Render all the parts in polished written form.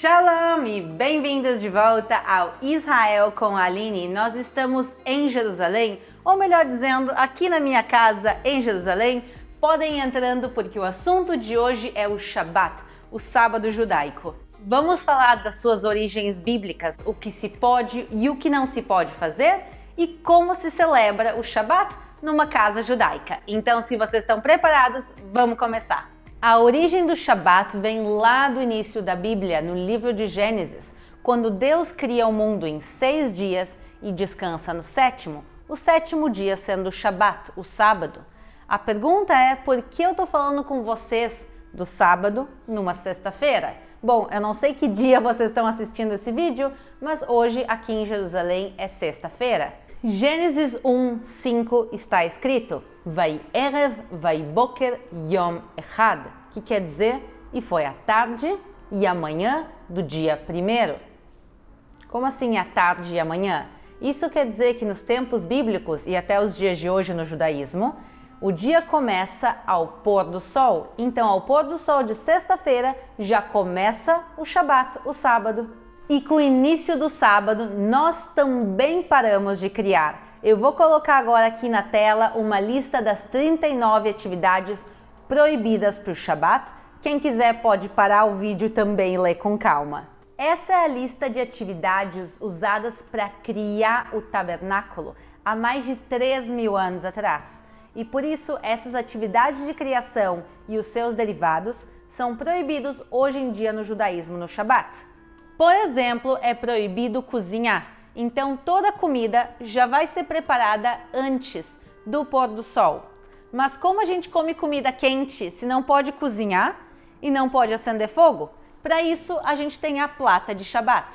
Shalom e bem-vindos de volta ao Israel com a Aline. Nós estamos em Jerusalém, ou melhor dizendo, aqui na minha casa em Jerusalém. Podem ir entrando porque o assunto de hoje é o Shabat, o sábado judaico. Vamos falar das suas origens bíblicas, o que se pode e o que não se pode fazer e como se celebra o Shabat numa casa judaica. Então, se vocês estão preparados, vamos começar. A origem do Shabat vem lá do início da Bíblia, no livro de Gênesis, quando Deus cria o mundo em 6 dias e descansa no sétimo, o sétimo dia sendo o Shabat, o sábado. A pergunta é, por que eu estou falando com vocês do sábado numa sexta-feira? Bom, eu não sei que dia vocês estão assistindo esse vídeo, mas hoje aqui em Jerusalém é sexta-feira. Gênesis 1:5 está escrito: Vai erev, vai boker, yom echad, que quer dizer, e foi a tarde e a manhã do dia primeiro. Como assim a tarde e a manhã? Isso quer dizer que nos tempos bíblicos e até os dias de hoje no judaísmo, o dia começa ao pôr do sol. Então, ao pôr do sol de sexta-feira, já começa o Shabat, o sábado. E com o início do sábado, nós também paramos de criar. Eu vou colocar agora aqui na tela uma lista das 39 atividades proibidas para o Shabat. Quem quiser pode parar o vídeo também e ler com calma. Essa é a lista de atividades usadas para criar o tabernáculo há mais de 3.000 anos atrás. E por isso, essas atividades de criação e os seus derivados são proibidos hoje em dia no judaísmo no Shabat. Por exemplo, é proibido cozinhar, então toda a comida já vai ser preparada antes do pôr do sol. Mas como a gente come comida quente se não pode cozinhar e não pode acender fogo? Para isso, a gente tem a plata de Shabat,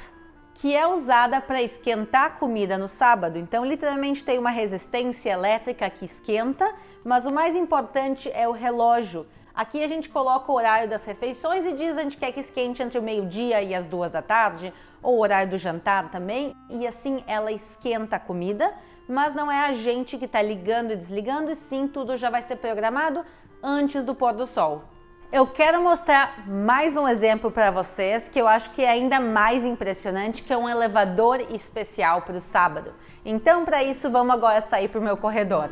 que é usada para esquentar a comida no sábado. Então, literalmente tem uma resistência elétrica que esquenta, mas o mais importante é o relógio. Aqui a gente coloca o horário das refeições e diz a gente quer que esquente entre o meio-dia e as 2 da tarde, ou o horário do jantar também, e assim ela esquenta a comida, mas não é a gente que está ligando e desligando, e sim tudo já vai ser programado antes do pôr do sol. Eu quero mostrar mais um exemplo para vocês que eu acho que é ainda mais impressionante, que é um elevador especial para o sábado. Então, para isso, vamos agora sair para o meu corredor.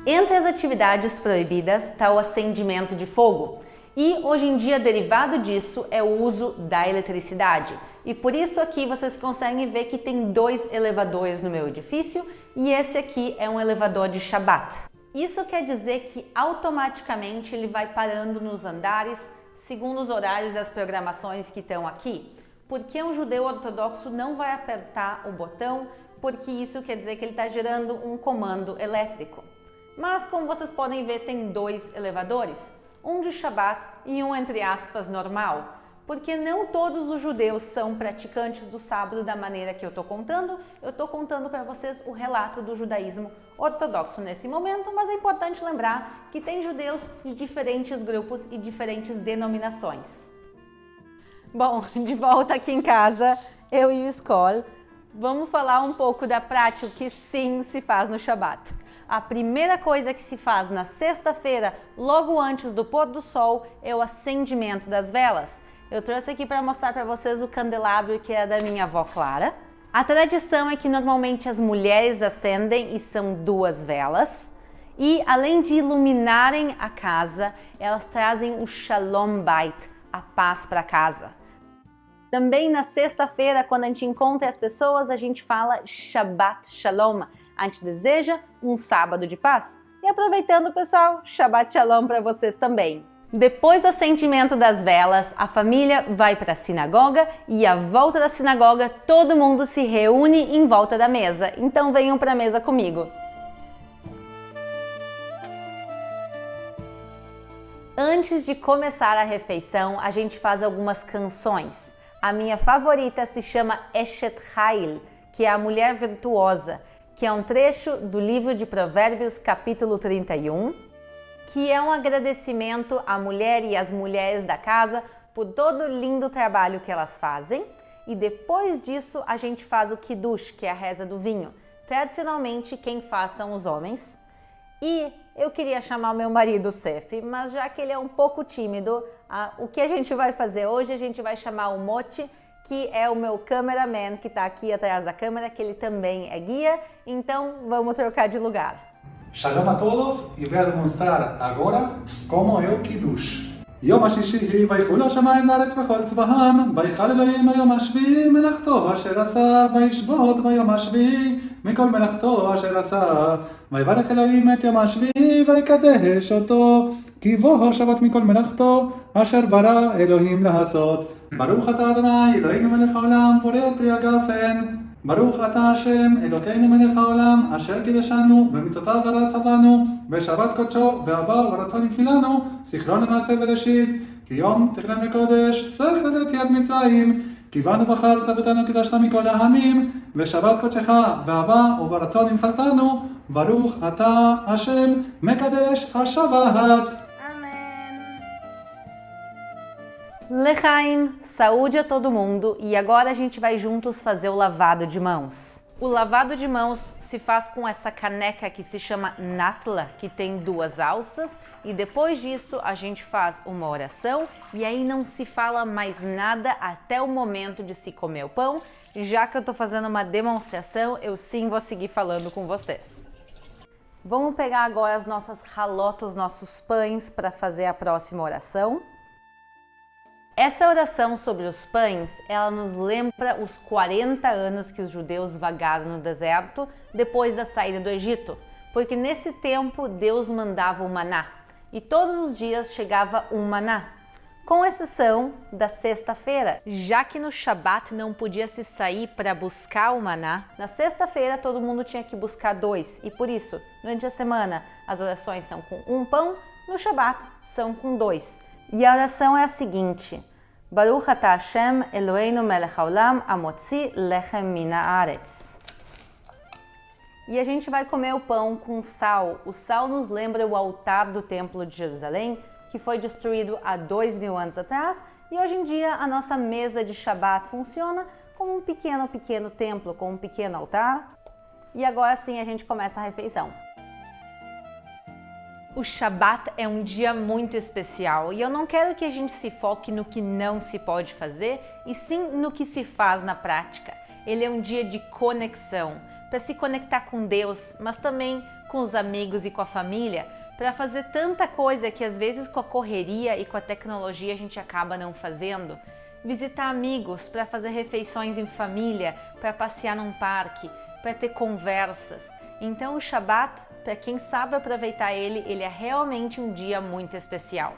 Entre as atividades proibidas está o acendimento de fogo. E hoje em dia, derivado disso, é o uso da eletricidade. E por isso aqui vocês conseguem ver que tem 2 elevadores no meu edifício e esse aqui é um elevador de Shabat. Isso quer dizer que automaticamente ele vai parando nos andares segundo os horários e as programações que estão aqui. Porque um judeu ortodoxo não vai apertar o botão, porque isso quer dizer que ele está gerando um comando elétrico. Mas como vocês podem ver, tem 2 elevadores, um de Shabat e um entre aspas normal, porque não todos os judeus são praticantes do sábado da maneira que eu estou contando para vocês o relato do judaísmo ortodoxo nesse momento, mas é importante lembrar que tem judeus de diferentes grupos e diferentes denominações. Bom, de volta aqui em casa, eu e o Skol, vamos falar um pouco da prática que sim se faz no Shabat. A primeira coisa que se faz na sexta-feira, logo antes do pôr do sol, é o acendimento das velas. Eu trouxe aqui para mostrar para vocês o candelabro que é da minha avó Clara. A tradição é que normalmente as mulheres acendem e são 2 velas. E além de iluminarem a casa, elas trazem o Shalom Bait, a paz para casa. Também na sexta-feira, quando a gente encontra as pessoas, a gente fala Shabbat Shalom. A gente deseja um sábado de paz. E aproveitando, pessoal, Shabbat Shalom para vocês também. Depois do acendimento das velas, a família vai para a sinagoga e à volta da sinagoga todo mundo se reúne em volta da mesa. Então venham para a mesa comigo. Antes de começar a refeição, a gente faz algumas canções. A minha favorita se chama Eshet Hail, que é a mulher virtuosa, que é um trecho do livro de Provérbios, capítulo 31, que é um agradecimento à mulher e às mulheres da casa por todo o lindo trabalho que elas fazem. E depois disso, a gente faz o Kiddush, que é a reza do vinho. Tradicionalmente, quem faz são os homens. E eu queria chamar o meu marido Sef, mas já que ele é um pouco tímido, o que a gente vai fazer hoje? A gente vai chamar o Moti, que é o meu cameraman, que está aqui atrás da câmera, que ele também é guia. Então vamos trocar de lugar. Shalom a todos, e voy a demonstrar agora como é o Kiddush. יום השישי ויחולו השמיים לארץ וכל צבאם, ויכל אלוהים היום השביעי מלאכתו אשר עשה, וישבות ביום השביעי מכל מלאכתו אשר עשה. ויברך אלוהים את יום השביעי ויקדש אותו, כי בו שבת מכל מלאכתו אשר ברא אלוהים לעשות. ברוך אתה אדוני אלוהינו מלך העולם בורא פרי הגפן. ברוך אתה השם אלוקינו מלך העולם אשר קידשנו במצוותיו ברא צוונו בשבת קודשו ואהבה ורצון הנפילנו זכרון למעשה בראשית כי יום תקנם לקודש שכל את יד מצרים כי בנו בחרת אותנו קידשת מכל העמים בשבת קודשך ואהבה וברצון הנחלתנו ברוך אתה השם מקדש השבת. Lechaim, saúde a todo mundo, e agora a gente vai juntos fazer o lavado de mãos. O lavado de mãos se faz com essa caneca que se chama Natla, que tem 2 alças, e depois disso a gente faz uma oração e aí não se fala mais nada até o momento de se comer o pão. Já que eu tô fazendo uma demonstração, eu sim vou seguir falando com vocês. Vamos pegar agora as nossas halotas, os nossos pães, para fazer a próxima oração. Essa oração sobre os pães, ela nos lembra os 40 anos que os judeus vagaram no deserto depois da saída do Egito, porque nesse tempo Deus mandava o maná e todos os dias chegava um maná, com exceção da sexta-feira, já que no Shabat não podia se sair para buscar o maná. Na sexta-feira todo mundo tinha que buscar 2 e por isso, durante a semana, as orações são com 1 pão, no Shabat são com 2. E a oração é a seguinte: Baruch ata Hashem Eloheinu melech haolam amotzi lechem min haaretz. E a gente vai comer o pão com sal. O sal nos lembra o altar do Templo de Jerusalém, que foi destruído há 2000 anos atrás, e hoje em dia a nossa mesa de Shabat funciona como um pequeno templo, com um pequeno altar. E agora sim a gente começa a refeição. O Shabat é um dia muito especial e eu não quero que a gente se foque no que não se pode fazer, e sim no que se faz na prática. Ele é um dia de conexão, para se conectar com Deus, mas também com os amigos e com a família, para fazer tanta coisa que às vezes com a correria e com a tecnologia a gente acaba não fazendo. Visitar amigos, para fazer refeições em família, para passear num parque, para ter conversas. Então o Shabat, para quem sabe aproveitar ele é realmente um dia muito especial.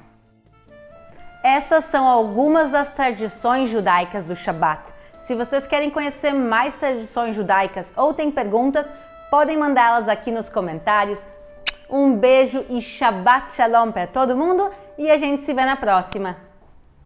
Essas são algumas das tradições judaicas do Shabat. Se vocês querem conhecer mais tradições judaicas ou têm perguntas, podem mandá-las aqui nos comentários. Um beijo e Shabbat Shalom para todo mundo e a gente se vê na próxima.